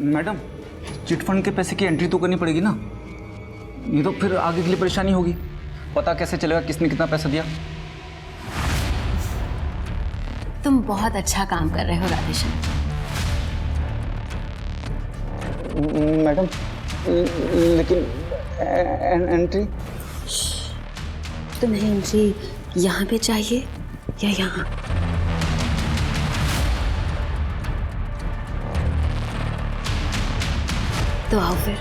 Madam, chit fund के पैसे की एंट्री तो करनी पड़ेगी ना, नहीं तो फिर आगे के लिए परेशानी होगी। पता कैसे चलेगा किसने कितना पैसा दिया? तुम बहुत अच्छा काम कर रहे हो राधेश्याम। मैडम, लेकिन एंट्री? तुम्हें एंट्री यहाँ पे चाहिए या यहाँ? तो आओ फिर।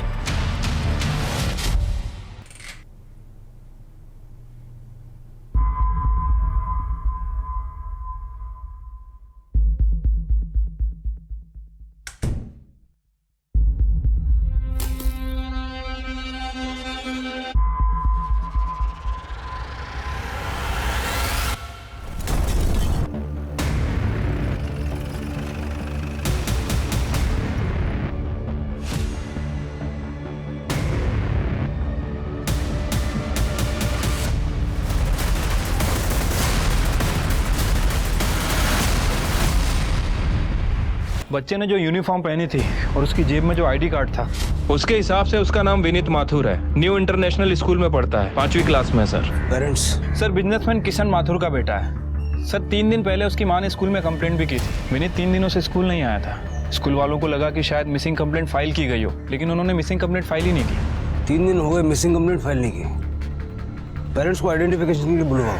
बच्चे ने जो यूनिफॉर्म पहनी थी और उसकी जेब में जो आईडी कार्ड था, उसके हिसाब से उसका नाम विनीत माथुर है। न्यू इंटरनेशनल स्कूल में पढ़ता है, 5वीं क्लास में। Sir parents? Sir businessman Kishan Mathur का बेटा है। सर 3 दिन पहले उसकी माँ ने स्कूल में कंप्लेंट भी की थी। विनीत 3 दिनों से स्कूल नहीं आया था। स्कूल वालों को लगा कि शायद मिसिंग कंप्लेंट फाइल की गई हो, लेकिन उन्होंने मिसिंग कंप्लेंट फाइल ही नहीं की। 3 दिन हो गए मिसिंग कंप्लेंट फाइल नहीं की। पेरेंट्स को आइडेंटिफिकेशन के लिए बुलवाओ।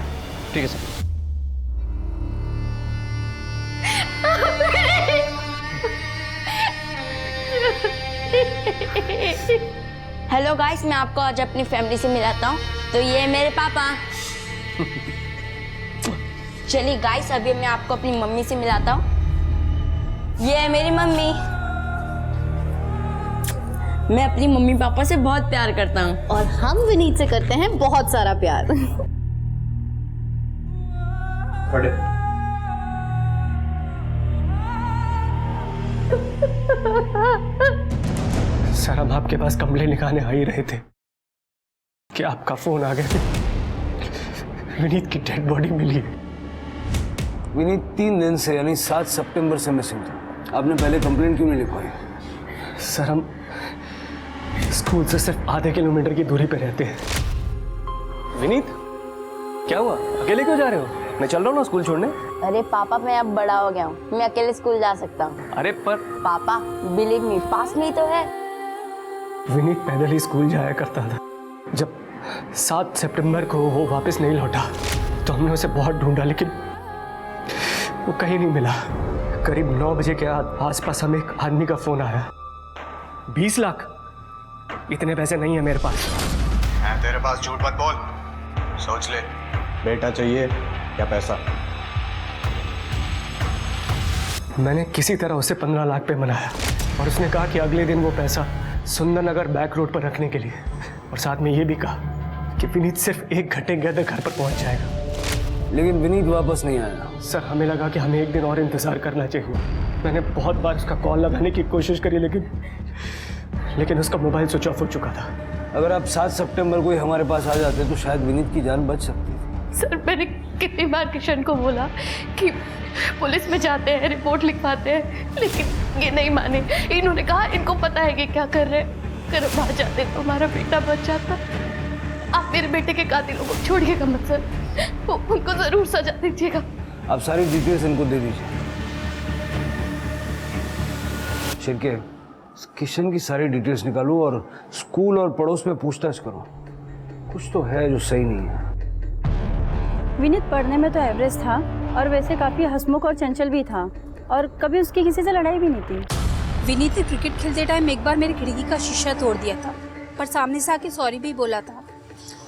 ठीक है सर। हेलो गाइस, मैं आपको आज अपनी फैमिली से मिलाता हूँ। तो ये है मेरे पापा। चलिए गाइस, अभी मैं आपको अपनी मम्मी से मिलाता हूँ। ये है मेरी मम्मी। मैं अपनी मम्मी पापा से बहुत प्यार करता हूँ। और हम विनीत से करते हैं बहुत सारा प्यार। पढ़े। सर, हम आपके पास कंप्लेंट लिखाने आ ही रहे थे कि आपका फोन आ गया। विनीत की डेड बॉडी मिली है। विनीत 3 दिन से यानी 7 सितंबर से मिसिंग था। आपने पहले कंप्लेंट क्यों नहीं लिखवाई? सर, हम स्कूल से सिर्फ आधे किलोमीटर की दूरी पे रहते हैं। विनीत, क्या हुआ? अकेले क्यों जा रहे हो? मैं चल रहा हूँ ना स्कूल छोड़ने। अरे पापा, मैं अब बड़ा हो गया हूँ, मैं अकेले स्कूल जा सकता हूँ। अरे पर पापा बिलीव मी, पास में ही तो है। विनीत पैदल ही स्कूल जाया करता था। जब 7 सितंबर को वो वापस नहीं लौटा तो हमने उसे बहुत ढूंढा, लेकिन वो कहीं नहीं मिला। करीब 9 बजे के आसपास हमें एक आदमी का फोन आया। 20 लाख? इतने पैसे नहीं है मेरे पास। तेरे पास झूठ मत बोल, सोच ले। बेटा चाहिए या पैसा? मैंने किसी तरह उसे 15 लाख पे मनाया और उसने कहा कि अगले दिन वो पैसा सुंदरनगर बैक रोड पर रखने के लिए, और साथ में ये भी कहा कि विनीत सिर्फ 1 घंटे के अंदर घर पर पहुंच जाएगा। लेकिन विनीत वापस नहीं आया। सर, हमें लगा कि हमें 1 दिन और इंतजार करना चाहिए। मैंने बहुत बार उसका कॉल लगाने की कोशिश करी, लेकिन उसका मोबाइल स्विच ऑफ हो चुका था। अगर आप 7 सितंबर को ही हमारे पास आ जाते तो शायद विनीत की जान बच सकती थी। सर, मैंने कितनी बार किशन को बोला कि पुलिस में जाते हैं, रिपोर्ट लिखवाते हैं, लेकिन ये नहीं माने। इन्होंने कहा इनको पता है कि क्या कर रहे हैं, अगर बाहर जाते तो हमारा बेटा बच जाता। आप मेरे बेटे के कातिलों को छोड़िएगा मत सर, उनको जरूर सजा दीजिएगा। आप सारी डिटेल्स इनको दे दीजिए। शिरके, किशन की सारी डिटेल्स निकालो और स्कूल और पड़ोस में पूछताछ करो। कुछ तो है जो सही नहीं है। विनीत पढ़ने में तो एवरेज था और वैसे काफ़ी हंसमुख और चंचल भी था, और कभी उसकी किसी से लड़ाई भी नहीं थी। विनीत ने क्रिकेट खेलते टाइम एक बार मेरी खिड़की का शीशा तोड़ दिया था, पर सामने से आके सॉरी भी बोला था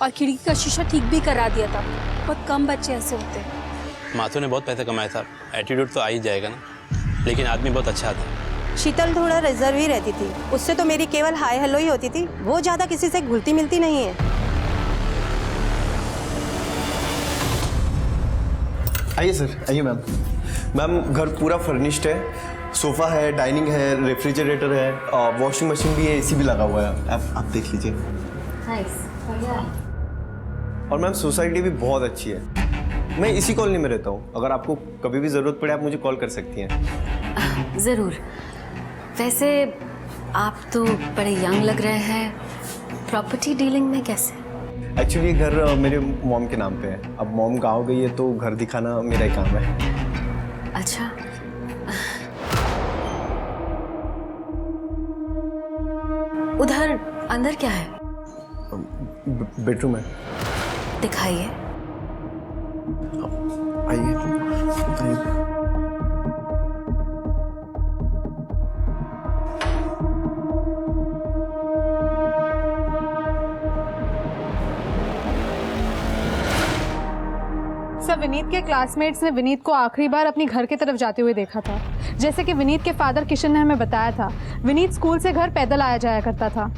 और खिड़की का शीशा ठीक भी करा दिया था। बहुत कम बच्चे ऐसे होते हैं। माथुर ने बहुत पैसा कमाया था, एटीट्यूड तो आ ही जाएगा ना, लेकिन आदमी बहुत अच्छा था। शीतल थोड़ा रिजर्व ही रहती थी, उससे तो मेरी केवल हाय हेलो ही होती थी। वो ज़्यादा किसी से घुलती मिलती नहीं है। आइए सर, आइए मैम। मैम, घर पूरा फर्निश्ड है। सोफ़ा है, डाइनिंग है, रेफ्रिजरेटर है, वॉशिंग मशीन भी है, एसी भी लगा हुआ है। आप देख लीजिए। और मैम, सोसाइटी भी बहुत अच्छी है। मैं इसी कॉलोनी में रहता हूँ। अगर आपको कभी भी ज़रूरत पड़े आप मुझे कॉल कर सकती हैं। ज़रूर। वैसे आप तो बड़े यंग लग रहे हैं। प्रॉपर्टी डीलिंग में कैसे? एक्चुअली घर मेरे मॉम के नाम पे है। अब मॉम गाँव गई है तो घर दिखाना मेरा ही काम है। अच्छा, उधर अंदर क्या है? बेडरूम है। दिखाइए। आइए बताइए। सब विनीत के क्लासमेट्स ने विनीत को आखिरी बार अपनी घर की तरफ जाते हुए देखा था। जैसे कि विनीत के फादर किशन ने हमें बताया था, विनीत स्कूल से घर पैदल आया जाया करता था।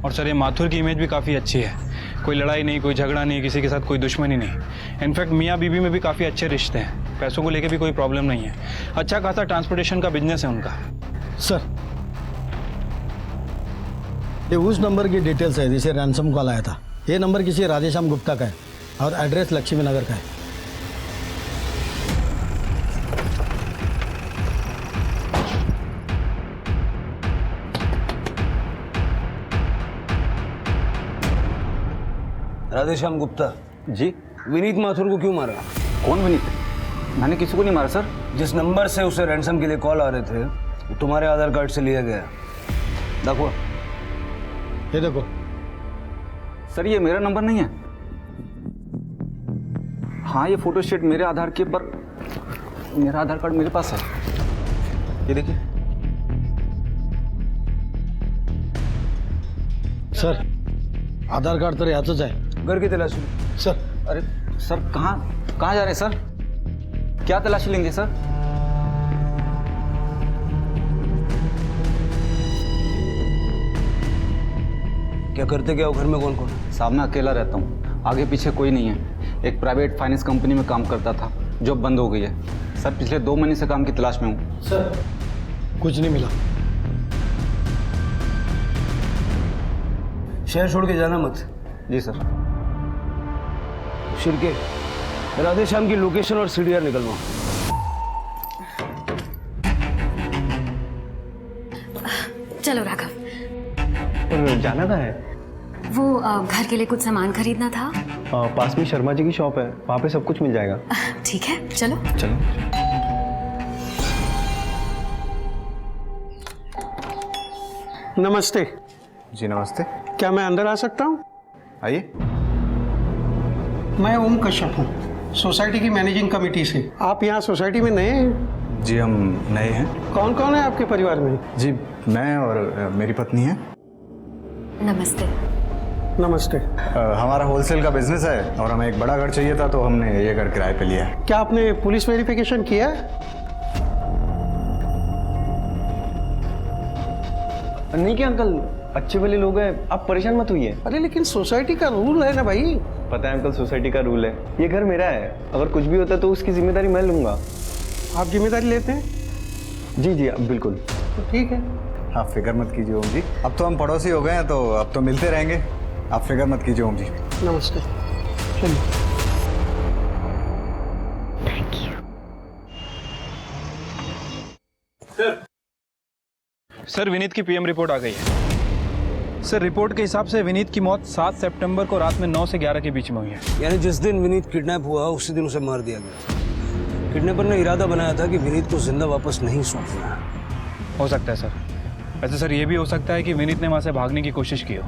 और सर ये माथुर की इमेज भी काफ़ी अच्छी है। कोई लड़ाई नहीं, कोई झगड़ा नहीं, किसी के साथ कोई दुश्मनी नहीं। इनफैक्ट मियाँ बीबी में भी काफ़ी अच्छे रिश्ते हैं। पैसों को लेके भी कोई प्रॉब्लम नहीं है। अच्छा खासा ट्रांसपोर्टेशन का बिजनेस है उनका। सर, ये उस नंबर की डिटेल्स है जिसे रैंसम कॉल आया था। ये नंबर किसी राधेश्याम गुप्ता का है और एड्रेस लक्ष्मी नगर का है। राधेश्याम गुप्ता जी। विनीत माथुर को क्यों मारा? कौन विनीत? मैंने किसी को नहीं मारा सर। जिस नंबर से उसे रैंसम के लिए कॉल आ रहे थे वो तुम्हारे आधार कार्ड से लिया गया। देखो, ये देखो सर, ये मेरा नंबर नहीं है। हाँ, ये फोटो स्टेट मेरे आधार के पर मेरा आधार कार्ड मेरे पास है। ये देखिए सर, आधार कार्ड तर याचंच आहे। घर की तलाशी सर। अरे सर, कहाँ जा रहे हैं सर? क्या तलाशी लेंगे सर? क्या करते क्या हो घर में? कौन कौन? साहब मैं अकेला रहता हूँ, आगे पीछे कोई नहीं है। एक प्राइवेट फाइनेंस कंपनी में काम करता था, जॉब बंद हो गई है सर। पिछले 2 महीने से काम की तलाश में हूँ सर। कुछ नहीं मिला। शहर छोड़ के जाना मत। जी सर। शिरके, राधेश्याम की लोकेशन और सीडीआर निकलवाओ। चलो राघव। जाना कहाँ है? वो घर के लिए कुछ सामान खरीदना था। पास में शर्मा जी की शॉप है, वहाँ पे सब कुछ मिल जाएगा। ठीक है, चलो। चलो। नमस्ते। जी नमस्ते। क्या मैं अंदर आ सकता हूँ? आइए। मैं ओम कश्यप हूँ, सोसाइटी की मैनेजिंग कमेटी से। आप यहाँ सोसाइटी में नए हैं? जी हम नए हैं। कौन कौन है आपके परिवार में? जी मैं और मेरी पत्नी है। नमस्ते। नमस्ते। हमारा होलसेल का बिजनेस है और हमें एक बड़ा घर चाहिए था तो हमने ये घर किराए पे लिया है। क्या आपने पुलिस वेरिफिकेशन किया है? नहीं क्या अंकल, अच्छे वाले लोग हैं, आप परेशान मत होइए। अरे लेकिन सोसाइटी का रूल है ना भाई। पता है अंकल, सोसाइटी का रूल है। ये घर मेरा है, अगर कुछ भी होता है तो उसकी जिम्मेदारी मैं लूंगा। आप जिम्मेदारी लेते हैं? जी जी बिल्कुल। तो ठीक है। आप फिक्र मत कीजिए ओम जी, अब तो हम पड़ोसी हो गए हैं तो अब तो मिलते रहेंगे। आप फिक्र मत कीजिए ओम जी। नमस्ते। चलिए। Thank you sir. विनीत की पीएम रिपोर्ट आ गई है सर। रिपोर्ट के हिसाब से विनीत की मौत 7 सितंबर को रात में 9 से 11 के बीच में हुई है। यानी जिस दिन विनीत किडनैप हुआ उसी दिन उसे मार दिया गया। किडनैपर ने इरादा बनाया था कि विनीत को जिंदा वापस नहीं सौंपना। हो सकता है सर। वैसे सर ये भी हो सकता है कि विनीत ने वहाँ से भागने की कोशिश की हो,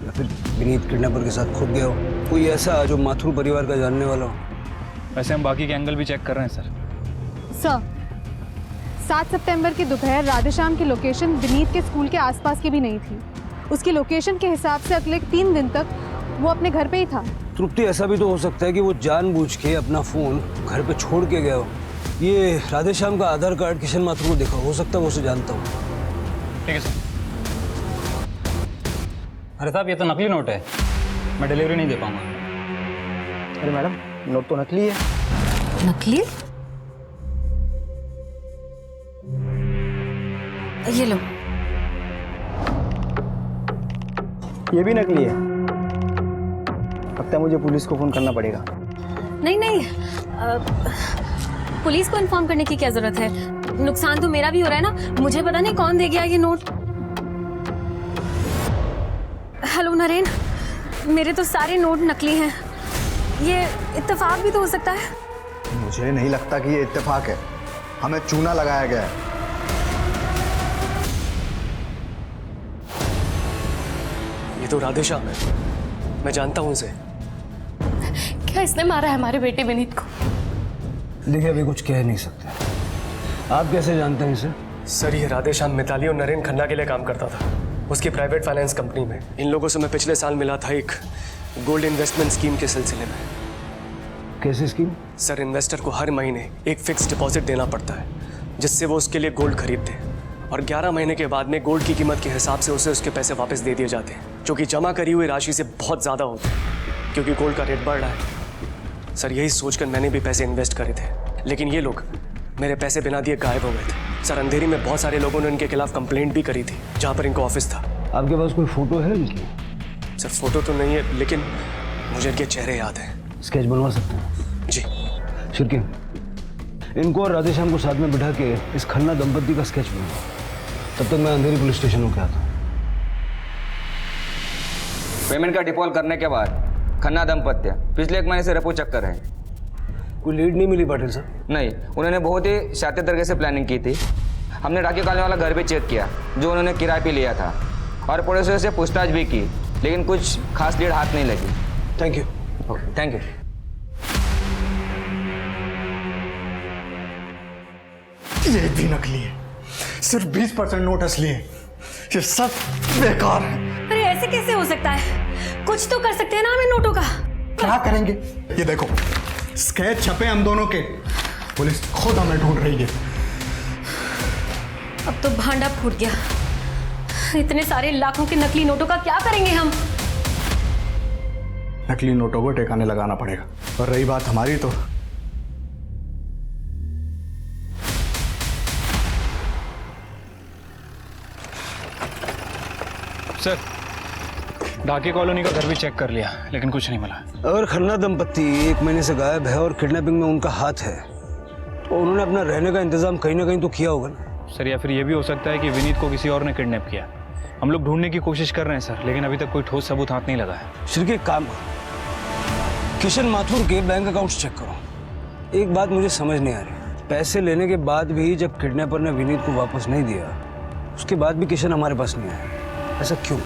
या फिर विनीत किडनैपर के साथ खुद गया हो। कोई ऐसा जो माथुर परिवार का जानने वाला हो। वैसे हम बाकी के एंगल भी चेक कर रहे हैं सर। सर, 7 सितंबर की दोपहर राधेश्याम की लोकेशन विनीत के स्कूल के आसपास की भी नहीं थी। उसकी लोकेशन के हिसाब से अगले 3 दिन तक वो अपने घर पे ही था। तृप्ति, ऐसा भी तो हो सकता है कि वो जानबूझ के अपना फोन घर पे छोड़ के गया हो। ये राधेश्याम का आधार कार्ड किशन माथुर को देखा, हो सकता है वो उसे जानता हो। ठीक है सर। अरे साहब ये तो नकली नोट है, मैं डिलीवरी नहीं दे पाऊंगा। अरे मैडम, नोट तो नकली है। नकली? ये लो। ये भी नकली है। लगता है मुझे पुलिस को फोन करना पड़ेगा। नहीं नहीं, पुलिस को इन्फॉर्म करने की क्या जरूरत है? नुकसान तो मेरा भी हो रहा है ना। मुझे पता नहीं कौन दे गया ये नोट। हेलो नरेन, मेरे तो सारे नोट नकली हैं। ये इत्तेफाक भी तो हो सकता है। मुझे नहीं लगता कि ये इत्तेफाक है, हमें चूना लगाया गया है। ये तो राधेश्याम है, मैं जानता हूँ इसे। क्या इसने मारा है हमारे बेटे विनीत को? देखिए अभी कुछ कह नहीं सकते। आप कैसे जानते हैं इसे? सर ये राधेश्याम मिताली और नरेन खन्ना के लिए काम करता था, उसकी प्राइवेट फाइनेंस कंपनी में। इन लोगों से मैं पिछले साल मिला था एक गोल्ड इन्वेस्टमेंट स्कीम के सिलसिले में। कैसी स्कीम? सर इन्वेस्टर को हर महीने एक फिक्स डिपॉजिट देना पड़ता है, जिससे वो उसके लिए गोल्ड खरीदते हैं, और 11 महीने के बाद में गोल्ड की कीमत के हिसाब से उसे उसके पैसे वापस दे दिए जाते हैं, जो कि जमा करी हुई राशि से बहुत ज़्यादा होता है, क्योंकि गोल्ड का रेट बढ़ रहा है। सर यही सोचकर मैंने भी पैसे इन्वेस्ट करे थे, लेकिन ये लोग मेरे पैसे बिना दिए गायब हो गए थे। सर अंधेरी में बहुत सारे लोगों ने इनके खिलाफ कंप्लेंट भी करी थी, जहाँ पर इनको ऑफिस था। आपके पास कोई फोटो है इनकी? सर फोटो तो नहीं है, लेकिन मुझे इनके चेहरे याद हैं। स्केच बनवा सकते हैं? जी। शिरके, इनको और राधेश्याम को साथ में बिठा के इस खन्ना दंपत्ति का स्केच बनवा। तब तक मैं अंधेरी पुलिस स्टेशन होकर आता हूँ। पेमेंट का डिफॉल्ट करने के बाद खन्ना दंपत्ति पिछले 1 महीने से रेपो चेक कर रहे हैं। कोई लीड नहीं मिली पाटिल साहब? नहीं, उन्होंने बहुत ही शातिर तरीके से प्लानिंग की थी। हमने राखी कॉलोनी वाला घर भी चेक किया जो उन्होंने किराए पे लिया था, और पड़ोसियों से पूछताछ भी की, लेकिन कुछ खास लीड हाथ नहीं लगी। Thank you. Okay, thank you. ये भी नकली है, सिर्फ 20% नोट असली है। ये सब बेकार है। अरे ऐसे कैसे हो सकता है? कुछ तो कर सकते हैं ना हम इन नोटों का। क्या करेंगे? ये देखो स्केच छपे हम दोनों के, पुलिस खुद हमें ढूंढ रही है। अब तो भांडा फूट गया। इतने सारे लाखों के नकली नोटों का क्या करेंगे हम? नकली नोटों को ठिकाने लगाना पड़ेगा। और रही बात हमारी, तो सर ढाके कॉलोनी का घर भी चेक कर लिया, लेकिन कुछ नहीं मिला। अगर खन्ना दंपत्ति 1 महीने से गायब है और किडनैपिंग में उनका हाथ है, तो उन्होंने अपना रहने का इंतजाम कहीं ना कहीं तो किया होगा ना। सर या फिर ये भी हो सकता है कि विनीत को किसी और ने किडनैप किया। हम लोग ढूंढने की कोशिश कर रहे हैं सर, लेकिन अभी तक कोई ठोस सबूत हाथ नहीं लगा है। श्री के काम करो, किशन माथुर के बैंक अकाउंट्स चेक करो। एक बात मुझे समझ नहीं आ रही, पैसे लेने के बाद भी जब किडनैपर ने विनीत को वापस नहीं दिया, उसके बाद भी किशन हमारे पास नहीं आया, ऐसा क्यों?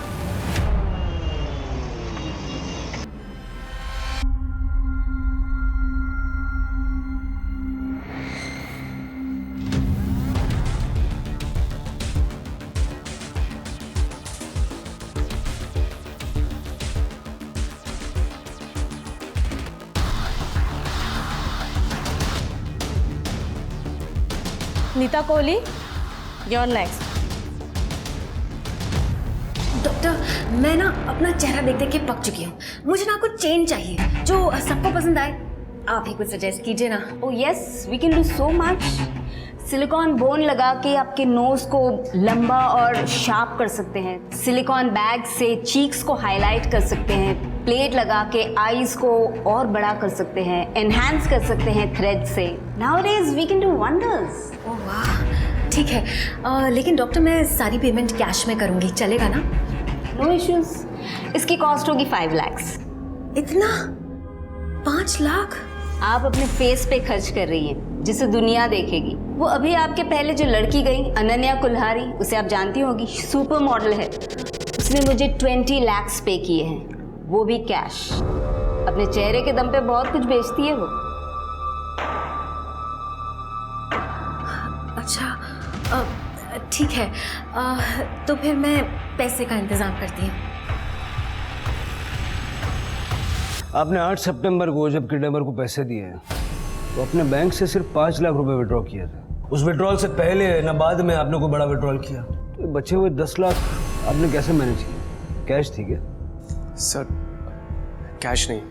Nita Kohli, your next. Doctor, मैं ना अपना चेहरा देख देख के पक चुकी हूँ। मुझे ना कुछ चेंज चाहिए जो सबको पसंद आए। आप ही कुछ सजेस्ट कीजिए ना। Oh yes, we can do so much. Silicon bone लगा के आपके नोज को लंबा और शार्प कर सकते हैं। सिलिकॉन बैग से चीक्स को हाईलाइट कर सकते हैं। प्लेट लगा के आईज को और बड़ा कर सकते हैं। एनहांस कर सकते हैं थ्रेड से। Nowadays we can do wonders. ओह वाह, ठीक है। लेकिन डॉक्टर मैं सारी पेमेंट कैश में करूँगी, चलेगा ना? No issues. इसकी कॉस्ट होगी 5 लाख। इतना? 5 लाख? आप अपने फेस पे खर्च कर रही हैं, जिसे दुनिया देखेगी। वो अभी आपके पहले जो लड़की गई अनन्या कुल्हारी, उसे आप जानती होगी, सुपर मॉडल है। उसने मुझे 20 लाख पे किए हैं, वो भी कैश। अपने चेहरे के दम पे बहुत कुछ बेचती है वो। अच्छा, ठीक है। तो फिर मैं पैसे का इंतज़ाम करती हूँ। आपने 8 सितंबर को जब किडनैपर को पैसे दिए तो अपने बैंक से सिर्फ 5 लाख रुपए विड्रॉ किया था। उस विड्रॉल से पहले न बाद में आपने कोई बड़ा विड्रॉल किया? तो बचे हुए 10 लाख आपने कैसे मैनेज किया? कैश थी क्या? सर कैश नहीं,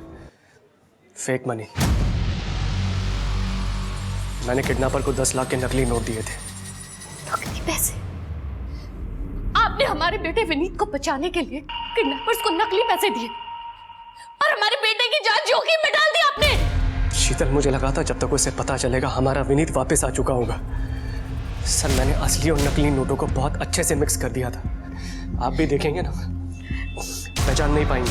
फेक मनी। मैंने किडनैपर को 10 लाख के नकली नोट दिए थे। नकली पैसे? आपने हमारे बेटे विनीत को बचाने के लिए किडनैपर्स को नकली पैसे दिए और हमारे बेटे की जान जोखिम में डाल दी आपने। शीतल, मुझे लगा था जब तक उसे पता चलेगा हमारा विनीत वापस आ चुका होगा। सर मैंने असली और नकली नोटों को बहुत अच्छे से मिक्स कर दिया था। आप भी देखेंगे ना। पहचान नहीं पाएंगे।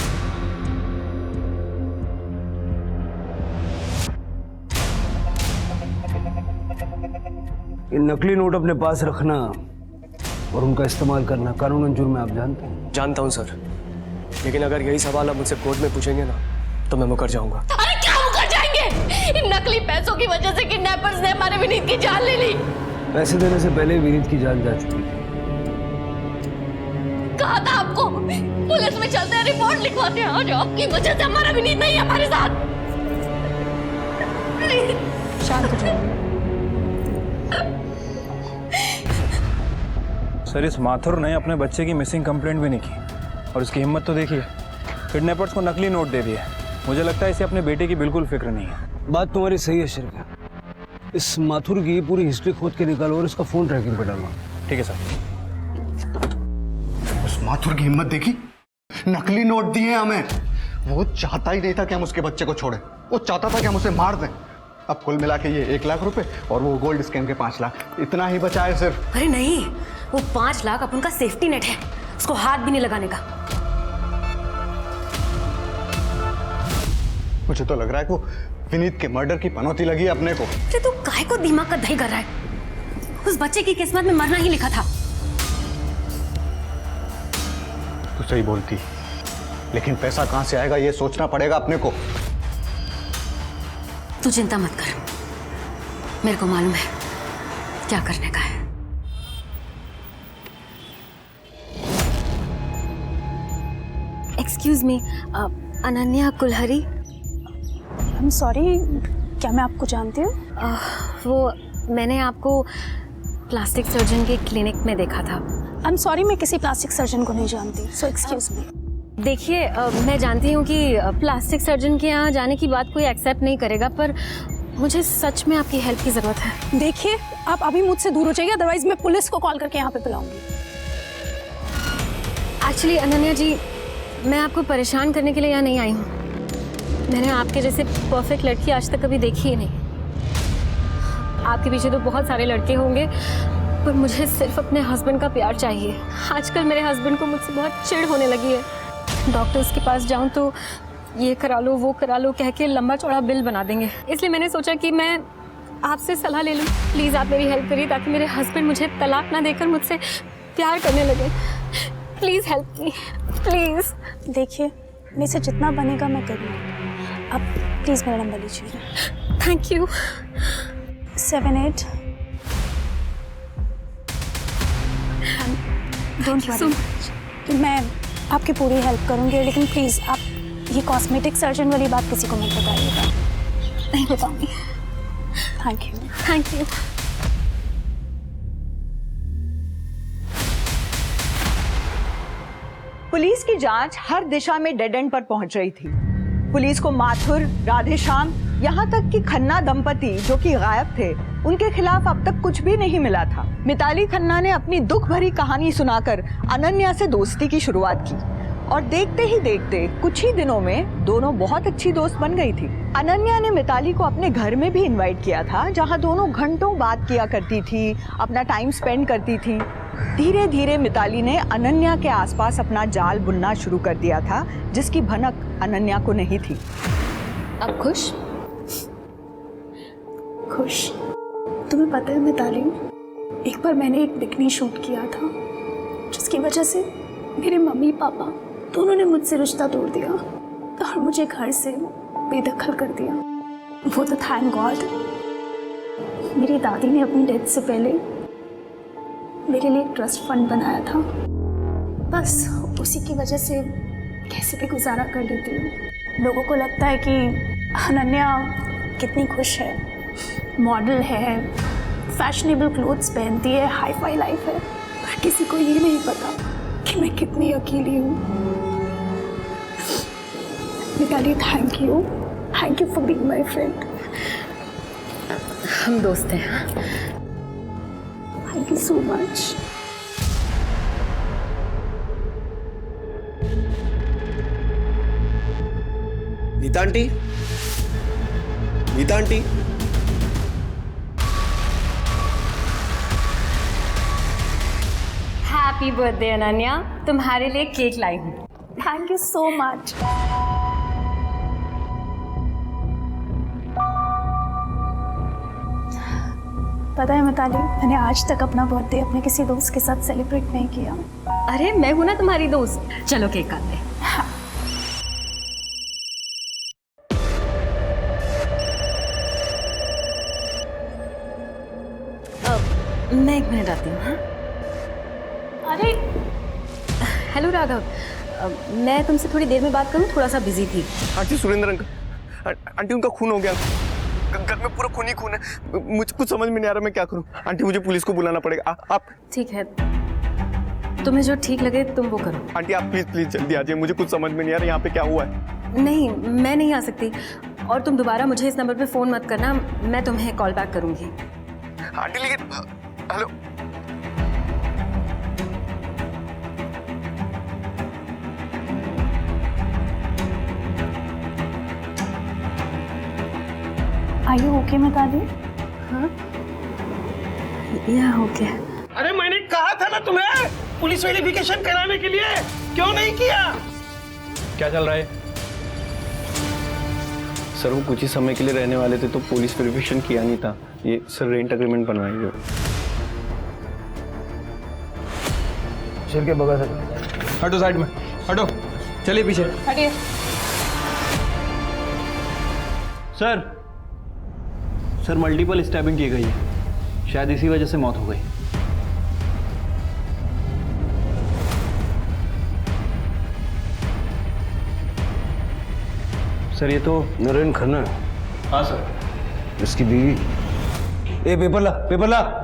ये नकली नोट अपने पास रखना और उनका इस्तेमाल करना कानूनन जुर्म है, आप जानते हैं? जानता हूँ सर, लेकिन अगर यही सवाल आप मुझसे कोर्ट में पूछेंगे ना तो मैं मुकर जाऊंगा। अरे क्या मुकर जाएंगे? इन नकली पैसों की वजह से किडनैपर्स ने हमारे विनीत की जान ले ली। पैसे देने से पहले विनीत की जान जा चुकी थी। कहा था आपको, पुलिस में चलते हैं, रिपोर्ट लिखवाते हैं। आज आपकी वजह से हमारा विनीत नहीं है हमारे साथ। शांत हो जाओ। सर, इस माथुर ने अपने बच्चे की मिसिंग कंप्लेंट भी नहीं की और उसकी हिम्मत तो देखिए, किडनैपर्स को नकली नोट दे दिए। मुझे लगता है इसे अपने बेटे की बिल्कुल फिक्र नहीं है। बात तुम्हारी सही है शिरका, इस माथुर की पूरी हिस्ट्री खोद के निकालो और इसका फोन ट्रैकिंग पे डालो। ठीक है सर। उस माथुर की हिम्मत देखी, नकली नोट दिए हमें। वो चाहता ही नहीं था कि हम उसके बच्चे को छोड़े, वो चाहता था कि हम उसे मार दें। अब कुल मिला के ये 1 लाख रुपए और वो गोल्ड स्कैम के 5 लाख, इतना ही बचा है सिर्फ। अरे नहीं, वो 5 लाख अपन का सेफ्टी नेट है, उसको हाथ भी नहीं लगाने का। मुझे तो लग रहा है कि वो विनीत के मर्डर की पनौती लगी है अपने को। अरे तू काहे को दिमाग का दही कर रहा है? उस बच्चे की किस्मत में मरना ही लिखा था। तू सही बोलती, लेकिन पैसा कहां से आएगा ये सोचना पड़ेगा अपने को। तू चिंता मत कर, मेरे को मालूम है क्या करने का है। Excuse me, Ananya Kulhari. I am sorry, क्या मैं आपको जानती हूँ? वो मैंने आपको प्लास्टिक सर्जन के क्लिनिक में देखा था। आई एम सॉरी, मैं किसी प्लास्टिक सर्जन को नहीं जानती, सो एक्सक्यूज मी। देखिए, मैं जानती हूँ कि प्लास्टिक सर्जन के यहाँ जाने की बात कोई एक्सेप्ट नहीं करेगा, पर मुझे सच में आपकी हेल्प की ज़रूरत है। देखिए, आप अभी मुझसे दूर हो जाइए, अदरवाइज मैं पुलिस को कॉल करके यहाँ पे बुलाऊंगी। एक्चुअली अनन्या जी, मैं आपको परेशान करने के लिए यहाँ नहीं आई हूँ। मैंने आपके जैसे परफेक्ट लड़की आज तक कभी देखी ही नहीं। आपके पीछे तो बहुत सारे लड़के होंगे, पर मुझे सिर्फ अपने हस्बैंड का प्यार चाहिए। आजकल मेरे हस्बैंड को मुझसे बहुत चिढ़ होने लगी है। डॉक्टर्स के पास जाऊं तो ये करा लो वो करा लो कह के लंबा चौड़ा बिल बना देंगे। इसलिए मैंने सोचा कि मैं आपसे सलाह ले लूं। प्लीज़ आप मेरी हेल्प करिए ताकि मेरे हस्बैंड मुझे तलाक ना देकर मुझसे प्यार करने लगे। Please help me, please. देखिए, मेरे से जितना बनेगा मैं करूँगी। आप प्लीज़ मेरा नंबर लीजिए। Thank you. 78 डोंट वरी, मैं आपकी पूरी हेल्प करूँगी, लेकिन प्लीज़ आप ये कॉस्मेटिक सर्जन वाली बात किसी को मत बताइएगा। नहीं बताऊँगी। Thank you. Thank you. Police की जांच हर दिशा में डेड एंड पर पहुंच रही थी। पुलिस को माथुर, राधेश्याम, यहाँ तक कि खन्ना दंपति जो कि गायब थे, उनके खिलाफ अब तक कुछ भी नहीं मिला था। मिताली खन्ना ने अपनी दुख भरी कहानी सुनाकर अनन्या से दोस्ती की शुरुआत की और देखते ही देखते कुछ ही दिनों में दोनों बहुत अच्छी दोस्त बन गई थी। अनन्या ने मिताली को अपने घर में भी इनवाइट किया था, जहाँ दोनों घंटों बात किया करती थी, अपना टाइम स्पेंड करती थी। धीरे धीरे मिताली ने अनन्या के आसपास अपना जाल बुनना शुरू कर दिया था, जिसकी भनक अनन्या को नहीं थी। अब खुश? खुश? तुम्हें पता है मिताली, एक बार मैंने एक बिकनी शूट किया था, जिसकी वजह से मेरे मम्मी पापा दोनों ने मुझसे रिश्ता तोड़ दिया और मुझे घर से बेदखल कर दिया। वो तो थैंक गॉड मेरी दादी ने अपनी डेथ से पहले मेरे लिए एक ट्रस्ट फंड बनाया था। बस उसी की वजह से कैसे भी गुजारा कर लेती हूँ। लोगों को लगता है कि अनन्या कितनी खुश है, मॉडल है, फैशनेबल क्लोथ्स पहनती है, हाई फाई लाइफ है, पर किसी को ये नहीं पता कि मैं कितनी अकेली हूँ। Mitali, thank you for being my friend. हम दोस्त हैं। Thank you so much. Nita aunty, Nita aunty, happy birthday Ananya, तुम्हारे लिए केक लाई हूँ। Thank you so much. पता है मिताली, मैंने आज तक अपना बर्थडे अपने किसी दोस्त के साथ सेलिब्रेट नहीं किया। अरे मैं हूं ना तुम्हारी दोस्त, चलो केक काटते हैं। मैं 1 मिनट आती हूँ। हाँ? अरे हेलो राघव, मैं तुमसे थोड़ी देर में बात करूँ, थोड़ा सा बिजी थी। आंटी सुरेंद्र अंकल, आंटी उनका खून हो गया, घर में पूरा खून ही खून है। मुझे कुछ समझ में नहीं आ रहा मैं क्या करूं। आंटी मुझे पुलिस को बुलाना पड़ेगा। आप ठीक है, तुम्हें जो ठीक लगे तुम वो करो। आंटी आप प्लीज प्लीज जल्दी आ जाइए, मुझे कुछ समझ में नहीं आ रहा यहाँ पे क्या हुआ है। नहीं, मैं नहीं आ सकती, और तुम दोबारा मुझे इस नंबर पे फ़ोन मत करना, मैं तुम्हें कॉल बैक करूँगी। आंटी लेकिन hello, are you okay Mitali? हाँ, या ओके। अरे मैंने कहा था ना तुम्हें पुलिस वेरिफिकेशन कराने के लिए, क्यों नहीं किया? क्या चल रहा है? सर वो कुछ ही समय के लिए रहने वाले थे तो पुलिस वेरिफिकेशन किया नहीं था। ये सर रेंट एग्रीमेंट बनवाएंगे। चल के बगा सर, हटो साइड में, हटो, चलिए पीछे। हटिए। सर मल्टीपल स्टैबिंग की गई है, शायद इसी वजह से मौत हो गई। सर ये तो नरेंद्र खन्ना है। हाँ सर। इसकी बीवी। ए पेपर ला, पेपर ला।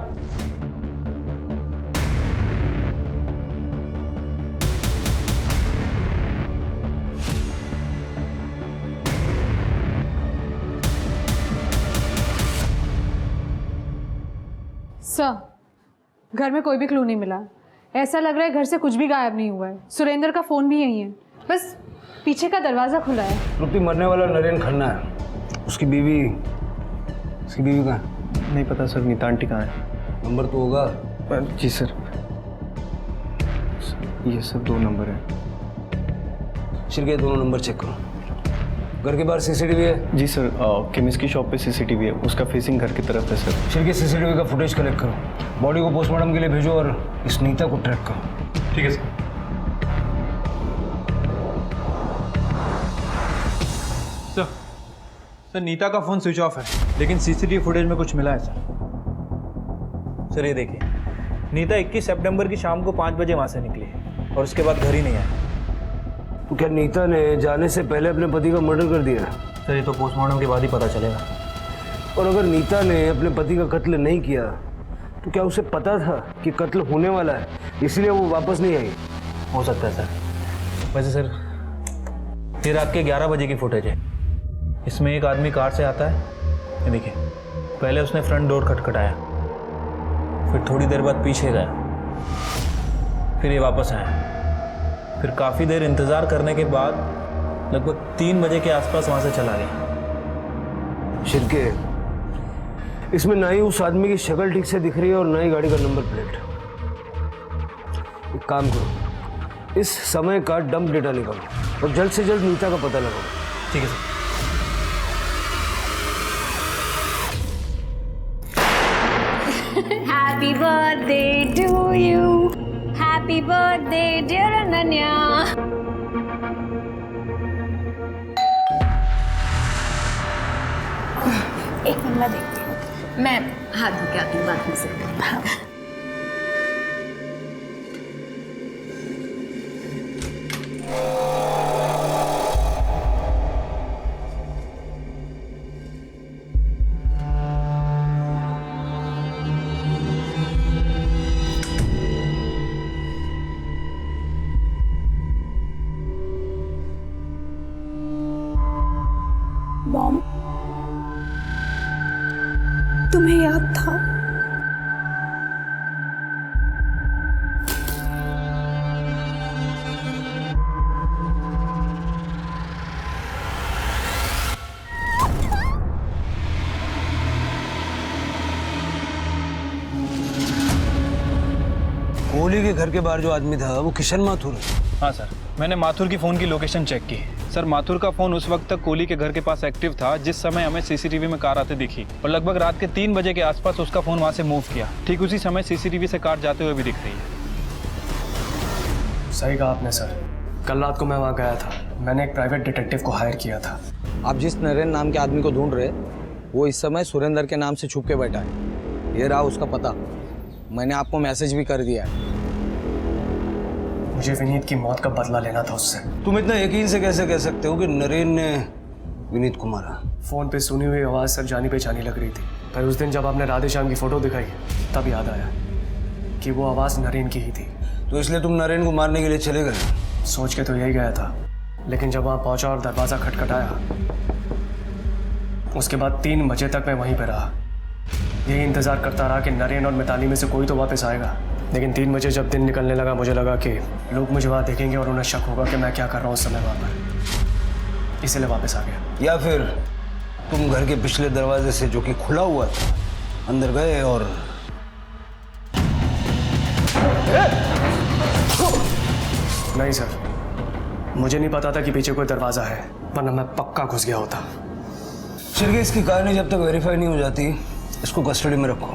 सर, घर में कोई भी क्लू नहीं मिला। ऐसा लग रहा है घर से कुछ भी गायब नहीं हुआ है। सुरेंद्र का फ़ोन भी यही है, बस पीछे का दरवाज़ा खुला है। रुपी मरने वाला नरेंद्र खन्ना है, उसकी बीवी कहाँ है? नहीं पता सर। नीता आंटी कहाँ है? नंबर तो होगा। जी सर, ये सब 2 नंबर है। शिरके दोनों नंबर चेक करो। घर के बाहर सीसीटीवी है? जी सर, केमिस्ट की शॉप पे सीसीटीवी है, उसका फेसिंग घर की तरफ है सर। शिरके सीसीटीवी का फुटेज कलेक्ट करो, बॉडी को पोस्टमार्टम के लिए भेजो और इस नीता को ट्रैक करो। ठीक है सर। सर नीता का फ़ोन स्विच ऑफ है, लेकिन सीसीटीवी फुटेज में कुछ मिला है सर। ये देखिए, नीता 21 सितंबर की शाम को 5 बजे वहाँ से निकली और उसके बाद घर ही नहीं आई। तो क्या नीता ने जाने से पहले अपने पति का मर्डर कर दिया? सर ये तो पोस्टमार्टम के बाद ही पता चलेगा। और अगर नीता ने अपने पति का कत्ल नहीं किया तो क्या उसे पता था कि कत्ल होने वाला है, इसलिए वो वापस नहीं आई? हो सकता है सर। वैसे सर ये रात के 11 बजे की फुटेज है। इसमें एक आदमी कार से आता है, ये देखिए, पहले उसने फ्रंट डोर खटखटाया, फिर थोड़ी देर बाद पीछे गया, फिर ये वापस आया, फिर काफ़ी देर इंतज़ार करने के बाद लगभग 3 बजे के आसपास वहाँ से चला गया। शिरके, इसमें ना ही उस आदमी की शक्ल ठीक से दिख रही है और ना ही गाड़ी का नंबर प्लेट। एक काम करो, इस समय का डंप डेटा निकालो और जल्द से जल्द नीता का पता लगाओ। ठीक है sir. Happy birthday to you. Happy birthday dear Ananya. एक मिनट मैं देखती हूँ। मैं हाथ धो के आती हूँ, बात नहीं सकती। मॉम, तुम्हें याद था? कौन कोहली के घर के बाहर जो आदमी था वो किशन माथुर है। हाँ सर, मैंने माथुर की फ़ोन की लोकेशन चेक की। सर, माथुर का फ़ोन उस वक्त तक कोहली के घर के पास एक्टिव था जिस समय हमें सीसीटीवी में कार आते दिखी, और लगभग रात के 3 बजे के आसपास उसका फ़ोन वहाँ से मूव किया। ठीक उसी समय सीसीटीवी से कार जाते हुए भी दिख रही है। सही कहा आपने सर। कल रात को मैं वहाँ गया था। मैंने एक प्राइवेट डिटेक्टिव को हायर किया था। आप जिस नरेन नाम के आदमी को ढूंढ रहे वो इस समय सुरेंद्र के नाम से छुप के बैठा है। ये रहा उसका पता। मैंने आपको मैसेज भी कर दिया है। मुझे विनीत की मौत का बदला लेना था उससे। तुम इतना यकीन से कैसे कह सकते हो कि नरेन ने विनीत को मारा? फ़ोन पे सुनी हुई आवाज़ सर जानी पहचानी लग रही थी, पर उस दिन जब आपने राधेश्याम की फ़ोटो दिखाई तब याद आया कि वो आवाज़ नरेन की ही थी। तो इसलिए तुम नरेन को मारने के लिए चले गए? सोच के तो यही गया था, लेकिन जब वहाँ पहुँचा और दरवाज़ा खटखटाया, उसके बाद 3 बजे तक मैं वहीं पर रहा। यही इंतज़ार करता रहा कि नरेन और मिताली में से कोई तो वापस आएगा। लेकिन 3 बजे जब दिन निकलने लगा, मुझे लगा कि लोग मुझे वहाँ देखेंगे और उन्हें शक होगा कि मैं क्या कर रहा हूँ उस समय वहाँ पर, इसलिए वापस आ गया। या फिर तुम घर के पिछले दरवाजे से, जो कि खुला हुआ था, अंदर गए और नहीं सर, मुझे नहीं पता था कि पीछे कोई दरवाज़ा है, वरना मैं पक्का घुस गया होता। शिरके, इसकी कहानी जब तक वेरीफाई नहीं हो जाती इसको कस्टडी में रखो।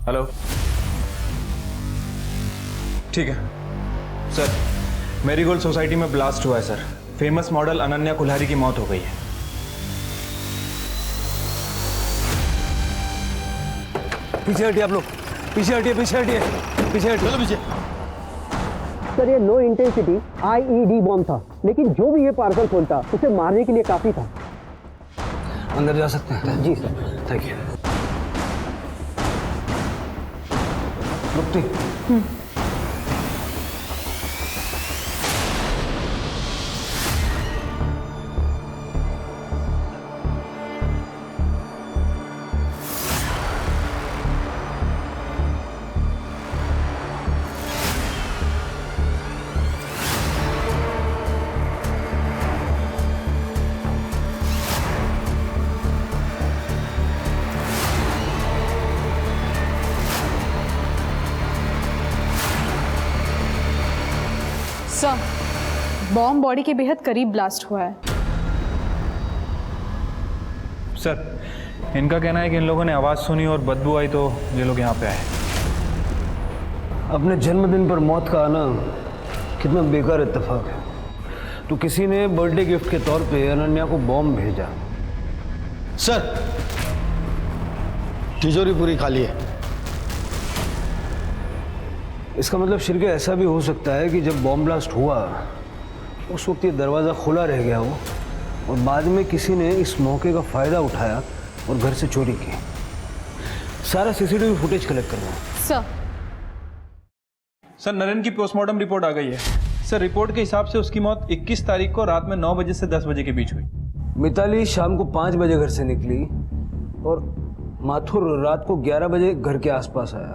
हेलो, ठीक है सर। मेरीगोल्ड सोसाइटी में ब्लास्ट हुआ है sir. Famous model Ananya Kulhari की मौत हो गई है। पीछे हटिए आप लोग, पीछे हटिए, पीछे हटिए, पीछे हटिए। चलो पीछे। सर, ये लो इंटेंसिटी IED बॉम्ब था, लेकिन जो भी ये पार्सल खोलता उसे मारने के लिए काफी था। अंदर जा सकते हैं? जी सर। Thank you. रुकती। सर, बॉम्ब बॉडी के बेहद करीब ब्लास्ट हुआ है। सर, इनका कहना है कि इन लोगों ने आवाज़ सुनी और बदबू आई तो ये लोग यहाँ पे आए। अपने जन्मदिन पर मौत का आना कितना बेकार इत्तेफाक है। तो किसी ने बर्थडे गिफ्ट के तौर पे अनन्या को बॉम्ब भेजा। सर, तिजोरी पूरी खाली है। इसका मतलब शिरके ऐसा भी हो सकता है कि जब बॉम्ब ब्लास्ट हुआ उस वक्त ये दरवाज़ा खुला रह गया हो और बाद में किसी ने इस मौके का फ़ायदा उठाया और घर से चोरी की। सारा CCTV फुटेज कलेक्ट करना है। सर, नरेन की पोस्टमार्टम रिपोर्ट आ गई है। सर, रिपोर्ट के हिसाब से उसकी मौत 21 तारीख को रात में 9 बजे से 10 बजे के बीच हुई। मिताली शाम को 5 बजे घर से निकली और माथुर रात को 11 बजे घर के आसपास आया।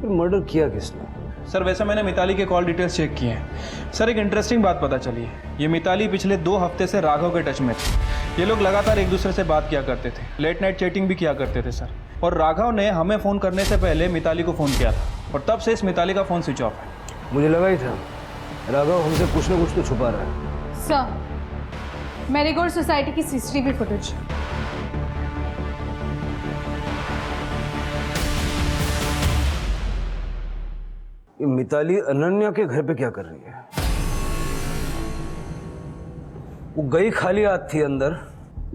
फिर मर्डर किया किसने? सर, वैसे मैंने मिताली के कॉल डिटेल्स चेक किए हैं। सर, एक इंटरेस्टिंग बात पता चली है। ये मिताली पिछले 2 हफ्ते से राघव के टच में थे। ये लोग लगातार एक दूसरे से बात किया करते थे, लेट नाइट चैटिंग भी किया करते थे सर। और राघव ने हमें फ़ोन करने से पहले मिताली को फ़ोन किया था और तब से इस मिताली का फ़ोन स्विच ऑफ है। मुझे लगा ही था राघव हमसे कुछ ना कुछ तो छुपा रहा है। सर, मेरीगोल्ड सोसाइटी की CCTV फुटेज। ये मिताली अनन्या के घर पे क्या कर रही है? वो गई खाली हाथ थी अंदर,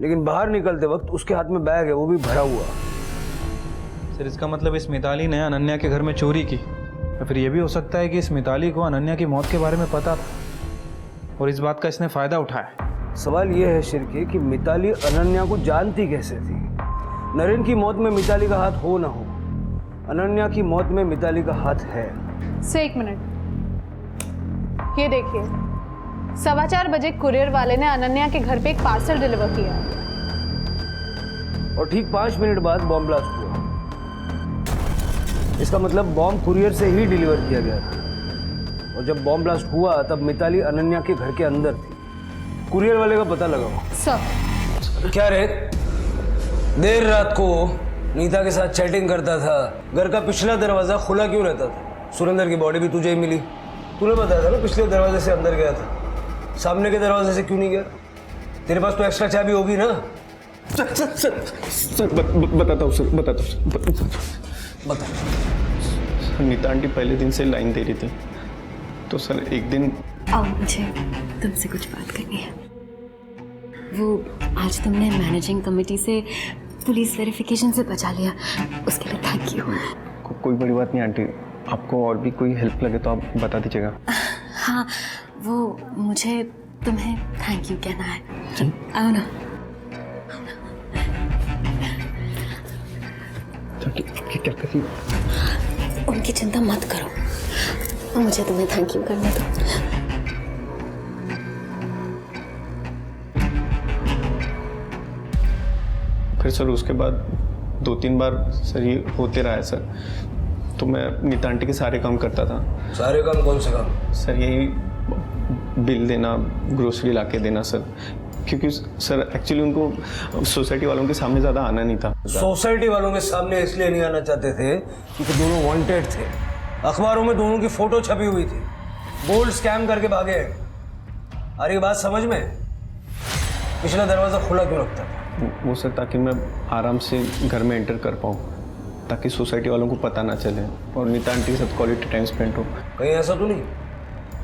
लेकिन बाहर निकलते वक्त उसके हाथ में बैग है, वो भी भरा हुआ। सर, इसका मतलब इस मिताली ने अनन्या के घर में चोरी की। तो फिर ये भी हो सकता है कि इस मिताली को अनन्या की मौत के बारे में पता था और इस बात का इसने फ़ायदा उठाया। सवाल ये है शिरके कि मिताली अनन्या को जानती कैसे थी? नरेन की मौत में मिताली का हाथ हो ना हो, अनन्या की मौत में मिताली का हाथ है। से 1 मिनट, ये देखिए, 4:15 बजे कुरियर वाले ने अनन्या के घर पे एक पार्सल डिलीवर किया और ठीक 5 मिनट बाद बॉम्ब ब्लास्ट हुआ। इसका मतलब बॉम्ब कुरियर से ही डिलीवर किया गया था और जब बॉम्ब ब्लास्ट हुआ तब मिताली अनन्या के घर के अंदर थी। कुरियर वाले का पता लगाओ। सर, क्या रे, देर रात को नीता के साथ चैटिंग करता था, घर का पिछला दरवाजा खुला क्यों रहता था? सुरेंद्र की बॉडी भी तुझे ही मिली, तूने बताया था ना पिछले दरवाजे से अंदर गया था, सामने के दरवाजे से क्यों नहीं गया? तेरे पास तो एक्स्ट्रा चाबी होगी ना? सर बताता हूँ सर, बता। नीता आंटी पहले दिन से लाइन दे रही थी, तो सर एक दिन आओ, मुझे तुमसे कुछ बात करनी है। वो आज तुमने मैनेजिंग कमेटी से पुलिस वेरिफिकेशन से बचा लिया, उसके लिए थैंक यू। कोई बड़ी बात नहीं आंटी, आपको और भी कोई हेल्प लगे तो आप बता दीजिएगा। हाँ, वो मुझे तुम्हें थैंक यू कहना है। आओ ना। क्या करी? उनकी चिंता मत करो, मुझे तुम्हें थैंक यू करने दो। फिर सर उसके बाद 2-3 बार सर ये होते रहा है सर, तो मैं नीता आंटी के सारे काम करता था। सारे काम कौन से काम? सर यही बिल देना, ग्रोसरी ला के देना सर, क्योंकि सर एक्चुअली उनको सोसाइटी वालों के सामने ज़्यादा आना नहीं था। सोसाइटी वालों के सामने इसलिए नहीं आना चाहते थे क्योंकि दोनों वांटेड थे, अखबारों में दोनों की फोटो छपी हुई थी, गोल्ड स्कैम करके भागे। अरे ये बात समझ में? पिछला दरवाजा खुला क्यों रखता था? वो सर ताकि मैं आराम से घर में एंटर कर पाऊँ, ताकि सोसाइटी वालों को पता ना चले और नीता आंटी के साथ क्वालिटी टाइम स्पेंड हो। कहीं ऐसा तो नहीं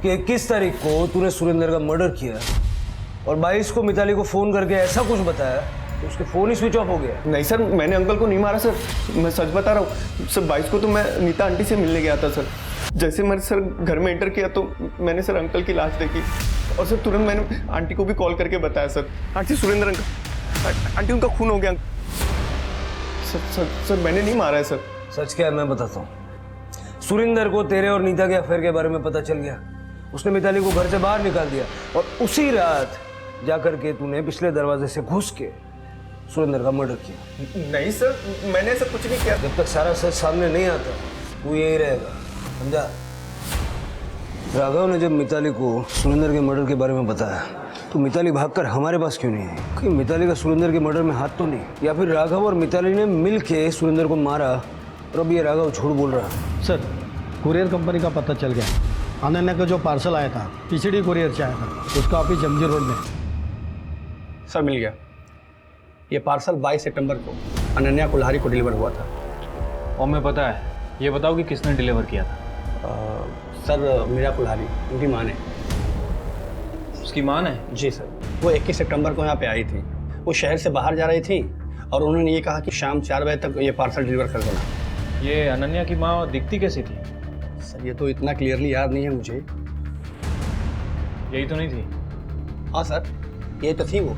कि 21 तारीख को तूने सुरेंद्र का मर्डर किया और 22 को मिताली को फ़ोन करके ऐसा कुछ बताया तो उसके फ़ोन ही स्विच ऑफ हो गया? नहीं सर, मैंने अंकल को नहीं मारा सर, मैं सच बता रहा हूँ सर। 22 को तो मैं नीता आंटी से मिलने गया था सर। जैसे मैंने सर घर में एंटर किया तो मैंने सर अंकल की लाश देखी और सर तुरंत मैंने आंटी को भी कॉल करके बताया sir, aunty Surendra uncle, aunty उनका खून हो गया। सर मैंने नहीं मारा है सर। सच क्या है मैं बताता हूँ। सुरेंद्र को तेरे और नीता के अफेयर के बारे में पता चल गया, उसने मिताली को घर से बाहर निकाल दिया और उसी रात जाकर के तूने पिछले दरवाजे से घुस के सुरेंद्र का मर्डर किया। नहीं सर, मैंने ऐसा कुछ नहीं किया। जब तक सारा सच सामने नहीं आता तू यही रहेगा, समझा? राघव ने जब मिताली को सुरेंद्र के मर्डर के बारे में बताया तो मिताली भागकर हमारे पास क्यों नहीं आई? कहीं मिताली का सुरेंद्र के मर्डर में हाथ तो नहीं? या फिर राघव और मिताली ने मिल के सुरेंद्र को मारा और अब ये राघव झूठ बोल रहा है? सर, कुरियर कंपनी का पता चल गया। अनन्या का जो पार्सल आया था पीसीडी कुरियर से आया था, उसका ऑफिस जमजी रोड में। सर मिल गया। ये पार्सल 22 सितंबर को अनन्या कुल्हारी को डिलीवर हुआ था। और मैं पता है, ये बताओ कि किसने डिलीवर किया था? सर मीरा कुल्हारी, उनकी माँ ने। उसकी माँ ने? जी सर। वो 21 सितंबर को यहाँ पे आई थी, वो शहर से बाहर जा रही थी और उन्होंने ये कहा कि शाम 4 बजे तक ये पार्सल डिलीवर कर देना। ये अनन्या की माँ दिखती कैसी थी? सर ये तो इतना क्लियरली याद नहीं है मुझे। यही तो नहीं थी? हाँ सर, ये तो थी वो।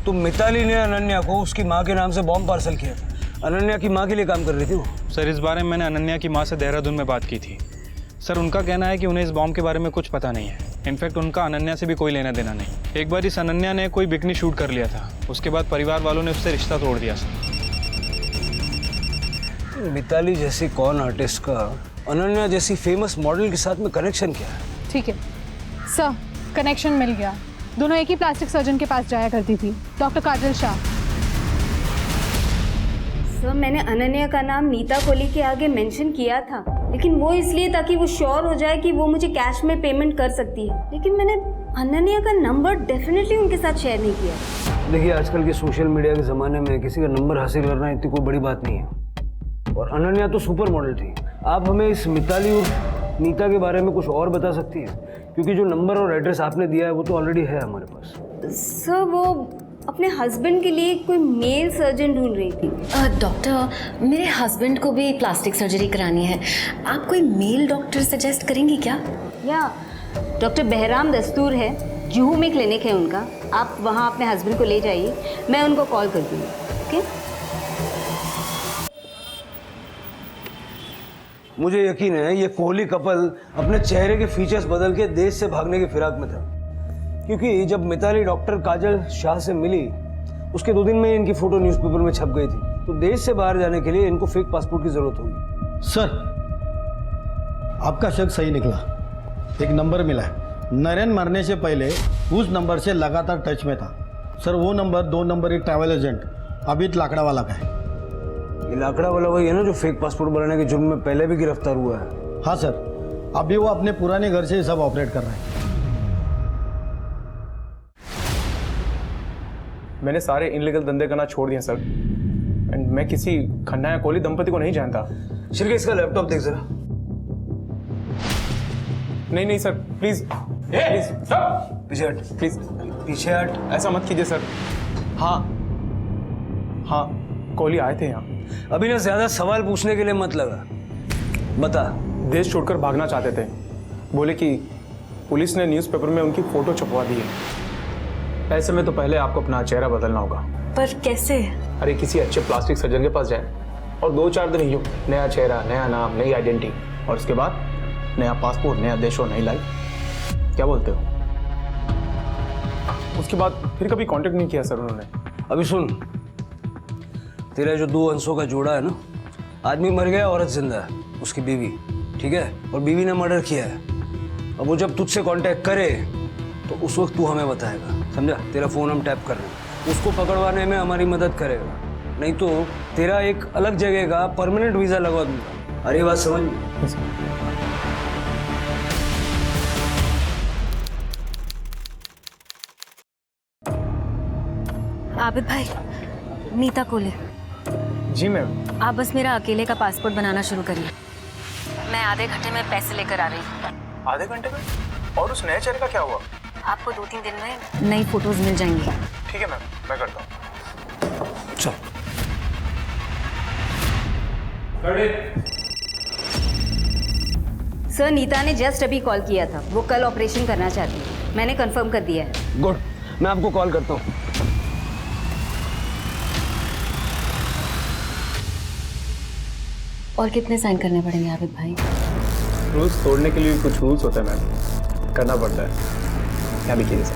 तो मिताली ने अनन्या को उसकी माँ के नाम से बॉम्ब पार्सल किया था। अनन्या की माँ के लिए काम कर रही थी वो। सर इस बारे में मैंने अनन्या की माँ से देहरादून में बात की थी। सर उनका कहना है कि उन्हें इस बॉम्ब के बारे में कुछ पता नहीं है। इनफैक्ट उनका अनन्या से भी कोई लेना देना नहीं। एक बार इस अनन्या ने कोई बिकनी शूट कर लिया था, उसके बाद परिवार वालों ने उससे रिश्ता तोड़ दिया। सर मिताली जैसी कौन आर्टिस्ट का अनन्या जैसी फेमस मॉडल के साथ में कनेक्शन क्या है? ठीक है सर, कनेक्शन मिल गया। दोनों एक ही प्लास्टिक सर्जन के पास जाया करती थी, डॉक्टर काजल शाह। सर मैंने अनन्या का नाम नीता कोहली के आगे मेंशन किया था, लेकिन वो इसलिए ताकि वो श्योर हो जाए कि वो मुझे कैश में पेमेंट कर सकती है, लेकिन मैंने अनन्या का नंबर डेफिनेटली उनके साथ शेयर नहीं किया। देखिए आजकल के सोशल मीडिया के ज़माने में किसी का नंबर हासिल करना इतनी कोई बड़ी बात नहीं है, और अनन्या तो सुपर मॉडल थी। आप हमें इस मिताली और नीता के बारे में कुछ और बता सकती हैं? क्योंकि जो नंबर और एड्रेस आपने दिया है वो तो ऑलरेडी है हमारे पास। सर वो अपने हस्बैंड के लिए कोई मेल सर्जन ढूंढ रही थी। डॉक्टर, मेरे हस्बैंड को भी प्लास्टिक सर्जरी करानी है, आप कोई मेल डॉक्टर सजेस्ट करेंगी क्या? या डॉक्टर बहराम दस्तूर है, जुहू में क्लिनिक है उनका, आप वहाँ अपने हस्बैंड को ले जाइए, मैं उनको कॉल कर दूँगी। ओके? मुझे यकीन है ये कोहली कपल अपने चेहरे के फीचर्स बदल के देश से भागने की फिराक में था, क्योंकि जब मिताली डॉक्टर काजल शाह से मिली उसके 2 दिन में इनकी फोटो न्यूज़पेपर में छप गई थी, तो देश से बाहर जाने के लिए इनको फेक पासपोर्ट की जरूरत होगी। सर, आपका शक सही निकला। एक नंबर मिला है, नरेन मरने से पहले उस नंबर से लगातार टच में था सर वो नंबर 2 नंबर एक ट्रैवल एजेंट अभित लाकड़ा वाला का है। ये लाकड़ा वाला वही है ना जो फेक पासपोर्ट बनाने के जुर्म में पहले भी गिरफ्तार हुआ है? हाँ सर, अभी वो अपने पुराने घर से ही सब ऑपरेट कर रहा है। मैंने सारे इनलीगल धंधे करना छोड़ दिए सर, एंड मैं किसी खन्ना या कोहली दंपति को नहीं जानता। शिरके इसका लैपटॉप देख जरा। नहीं सर, प्लीज प्लीज पीछे हट, प्लीज पीछे हट। ऐसा मत कीजिए सर। हाँ, कोहली आए थे यहाँ। अभी ना ज्यादा सवाल पूछने के लिए मत लगा, बता। देश छोड़कर भागना चाहते थे, बोले कि पुलिस ने न्यूज़पेपर में उनकी फोटो छपवा दी है। ऐसे में तो पहले आपको अपना चेहरा बदलना होगा। पर कैसे? अरे किसी अच्छे प्लास्टिक सर्जन के पास जाए और 2-4 दिन ही नया चेहरा, नया नाम, नई आइडेंटिटी, और उसके बाद नया पासपोर्ट, नया देश और नई लाइफ। क्या बोलते हो? उसके बाद फिर कभी कांटेक्ट नहीं किया सर उन्होंने। अभी सुन, तेरा जो 2 अंशों का जोड़ा है ना, आदमी मर गया, औरत जिंदा है, उसकी बीवी, ठीक है, और बीवी ने मर्डर किया है। अब वो जब तुझसे कांटेक्ट करे तो उस वक्त तू हमें बताएगा, समझा? तेरा फोन हम टैप कर रहे हैं, उसको पकड़वाने में हमारी मदद करेगा, नहीं तो तेरा एक अलग जगह का परमानेंट वीजा लगवा दूंगा। अरे बात समझ? आबिद भाई, नीता कोले। जी मैम। आप बस मेरा अकेले का पासपोर्ट बनाना शुरू करिए, मैं आधे घंटे में पैसे लेकर आ रही हूँ। आधे घंटे में? और उस नए चेहरे का क्या हुआ? आपको 2-3 दिन में नई फोटोज मिल जाएंगी। ठीक है मैम, मैं करता हूँ। चल। सर, नीता ने जस्ट अभी कॉल किया था, वो कल ऑपरेशन करना चाहती है। मैंने कंफर्म कर दिया है। गुड, मैं आपको कॉल करता हूँ। और कितने साइन करने पड़ेंगे आबिद भाई? रूल्स तोड़ने के लिए कुछ रूल्स होते हैं मैम, करना पड़ता है। क्या भी कीजिए सर।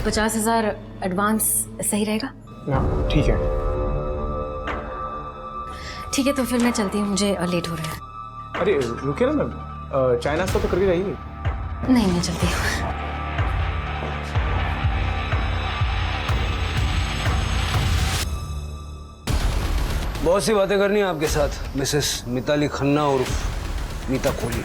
$50,000 एडवांस सही रहेगा? ठीक है। ठीक है, तो फिर मैं चलती हूँ, मुझे लेट हो रहा है। अरे रुकिए ना मैम, चाय नाश्ता तो करके जाइए। नहीं, मैं चलती हूँ। बहुत सी बातें करनी है आपके साथ, मिसेस मिताली खन्ना और नीता कोहली।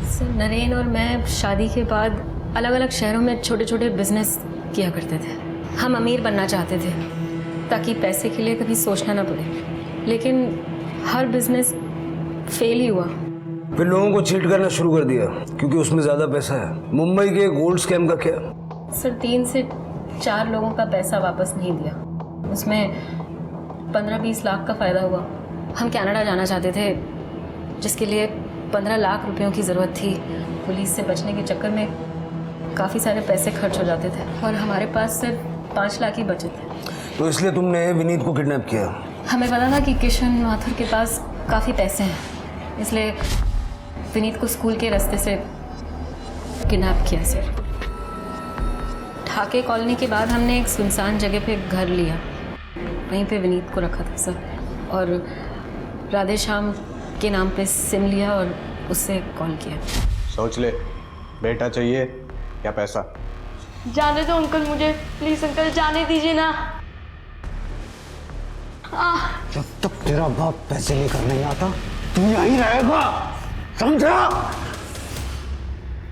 सर, नरेन और मैं शादी के बाद अलग अलग शहरों में छोटे छोटे बिजनेस किया करते थे। हम अमीर बनना चाहते थे ताकि पैसे के लिए कभी सोचना ना पड़े, लेकिन हर बिजनेस फेल ही हुआ। फिर लोगों को चीट करना शुरू कर दिया क्योंकि उसमें ज़्यादा पैसा है। मुंबई के गोल्ड स्कैम का क्या? सर, 3 से 4 लोगों का पैसा वापस नहीं दिया, उसमें 15-20 लाख का फ़ायदा हुआ। हम कनाडा जाना चाहते थे, जिसके लिए 15 लाख रुपयों की ज़रूरत थी। पुलिस से बचने के चक्कर में काफ़ी सारे पैसे खर्च हो जाते थे और हमारे पास सिर्फ 5 लाख ही बचे थे। तो इसलिए तुमने विनीत को किडनैप किया? हमें पता था कि किशन माथुर के पास काफ़ी पैसे हैं, इसलिए विनीत को स्कूल के रास्ते से किडनैप किया सर। ढाके कॉलोनी के बाद हमने एक सुनसान जगह पे घर लिया, वहीं पे विनीत को रखा था सर, और राधे श्याम के नाम पे सिम लिया और उससे कॉल किया। सोच ले, बेटा चाहिए या पैसा? जाने दो अंकल, मुझे प्लीज अंकल जाने दीजिए ना। जब तक तेरा बाप पैसे लेकर नहीं आता तू यहीं रहेगा, समझा?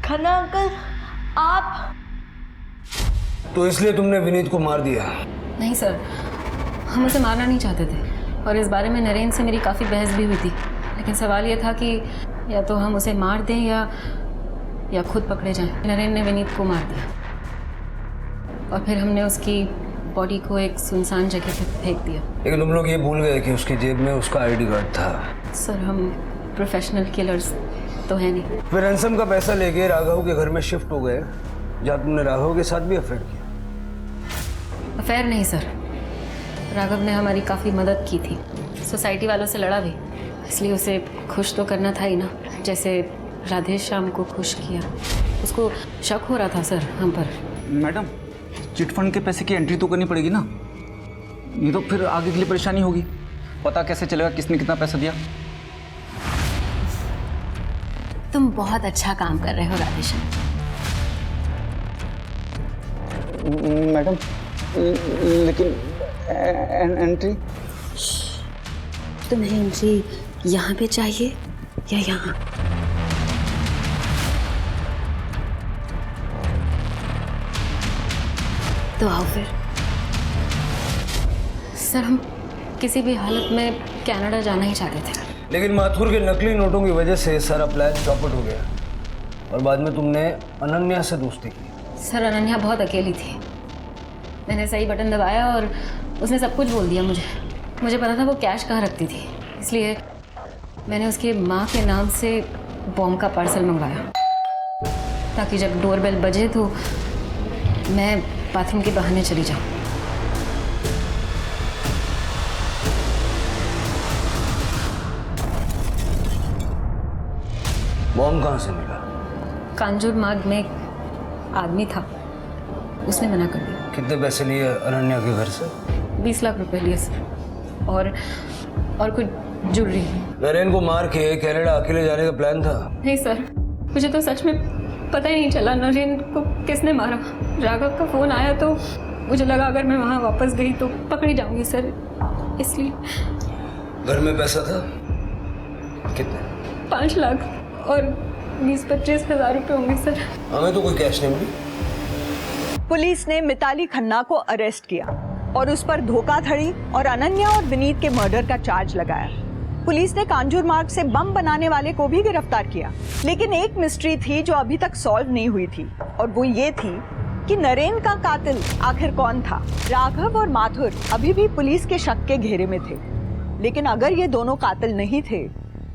खन्ना अंकल, आप? तो इसलिए तुमने विनीत को मार दिया? नहीं सर, हम उसे मारना नहीं चाहते थे और इस बारे में नरेन से मेरी काफ़ी बहस भी हुई थी, लेकिन सवाल ये था कि या तो हम उसे मार दें या खुद पकड़े जाएं। नरेन ने विनीत को मार दिया और फिर हमने उसकी बॉडी को एक सुनसान जगह पे फेंक दिया। लेकिन तुम लोग ये भूल गए कि उसकी जेब में उसका आईडी कार्ड था। सर, हम प्रोफेशनल किलर्स तो है नहीं। फिर रैंसम का पैसा लेके राघव के घर में शिफ्ट हो गए, जहाँ तुमने राघव के साथ भी अफेयर किया। अफेयर नहीं सर, राघव ने हमारी काफ़ी मदद की थी, सोसाइटी वालों से लड़ा भी, इसलिए उसे खुश तो करना था ही ना, जैसे राधे श्याम को खुश किया। उसको शक हो रहा था सर हम पर। मैडम, चिट फंड के पैसे की एंट्री तो करनी पड़ेगी ना, नहीं तो फिर आगे के लिए परेशानी होगी। पता कैसे चलेगा किसने कितना पैसा दिया? तुम बहुत अच्छा काम कर रहे हो राधेश्याम। मैडम लेकिन एंट्री तुम्हें एंट्री यहाँ पे चाहिए या यहाँ? तो आओ फिर। सर हम किसी भी हालत में कनाडा जाना ही चाहते थे, लेकिन माथुर के नकली नोटों की वजह से सारा प्लान चौपट हो गया और बाद में तुमने अनन्या से दोस्ती की। सर अनन्या बहुत अकेली थी। मैंने सही बटन दबाया और उसने सब कुछ बोल दिया मुझे। मुझे पता था वो कैश कहाँ रखती थी, इसलिए मैंने उसकी माँ के नाम से बॉम्ब का पार्सल मंगवाया ताकि जब डोरबेल बजे तो मैं बाथरूम के बहाने चली जाऊँ। बॉम्ब कहाँ से मिला? कांजूर मार्ग में एक आदमी था, उसने मना कर दिया। कितने पैसे लिए अनन्या के घर से? 20 लाख रुपए लिए सर, और कुछ ज्वेलरी। नरेन को मार के कनाडा अकेले जाने का प्लान था? नहीं सर, मुझे तो सच में पता ही नहीं चला नरेन को किसने मारा। राघव का फोन आया तो मुझे लगा अगर मैं वहाँ वापस गई तो पकड़ी जाऊंगी सर, इसलिए। घर में पैसा था कितने? 5 लाख और 20-25 हज़ार रुपये होंगे सर। हमें तो कोई कैश नहीं मिली। पुलिस ने मिताली खन्ना को अरेस्ट किया और उस पर धोखाधड़ी और अनन्या और विनीत के मर्डर का चार्ज लगाया। पुलिस ने कांजूर मार्ग से बम बनाने वाले को भी गिरफ्तार किया, लेकिन एक मिस्ट्री थी जो अभी तक सॉल्व नहीं हुई थी, और वो ये थी कि नरेन का कातिल आखिर कौन था। राघव और माथुर अभी भी पुलिस के शक के घेरे में थे, लेकिन अगर ये दोनों कातिल नहीं थे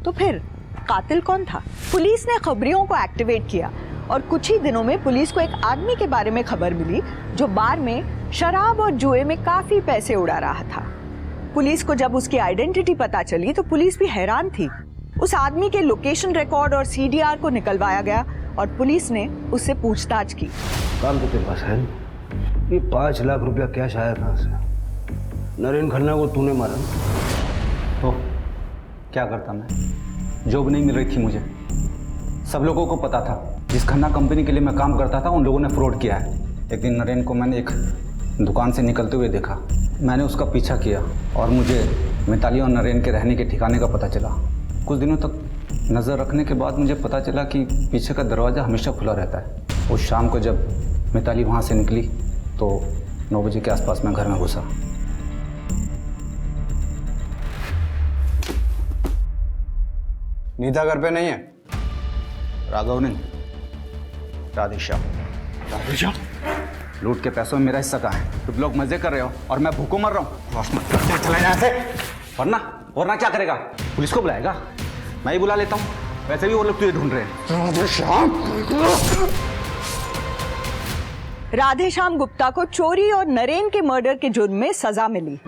तो फिर कातिल कौन था? पुलिस ने खबरियों को एक्टिवेट किया और कुछ ही दिनों में पुलिस को एक आदमी के बारे में खबर मिली जो बार में शराब और जुए में काफी पैसे उड़ा रहा था। पुलिस को जब उसकी आइडेंटिटी पता चली तो पुलिस भी हैरान थी। उस आदमी के लोकेशन रिकॉर्ड और सीडीआर को निकलवाया गया और पुलिस ने उससे पूछताछ की। काम तो तेरे पास है, ये 5 लाख रुपया कैश आया कहाँ से? नरेन खन्ना को तूने मारा? तो क्या करता मैं? जॉब नहीं मिल रही थी मुझे, सब लोगों को पता था। जिस खन्ना कंपनी के लिए मैं काम करता था उन लोगों ने फ्रॉड किया है। एक दिन नरेन को मैंने एक दुकान से निकलते हुए देखा, मैंने उसका पीछा किया और मुझे मिताली और नरेन के रहने के ठिकाने का पता चला। कुछ दिनों तक नज़र रखने के बाद मुझे पता चला कि पीछे का दरवाज़ा हमेशा खुला रहता है। उस शाम को जब मिताली वहाँ से निकली तो 9 बजे के आसपास मैं घर में घुसा। नीता घर पे नहीं है? राघव नहीं, राधेश्याम। राधेश्याम? लूट के पैसों में मेरा हिस्सा कहाँ है? तुम लोग मजे कर रहे हो और मैं भूखों मर रहा हूँ। चला यहाँ से। वरना क्या करेगा? पुलिस को बुलाएगा? मैं ही बुला लेता हूँ, वैसे भी वो लोग तुझे ढूंढ रहे हैं। राधेश्याम गुप्ता को चोरी और नरेन के मर्डर के जुर्म में सजा मिली।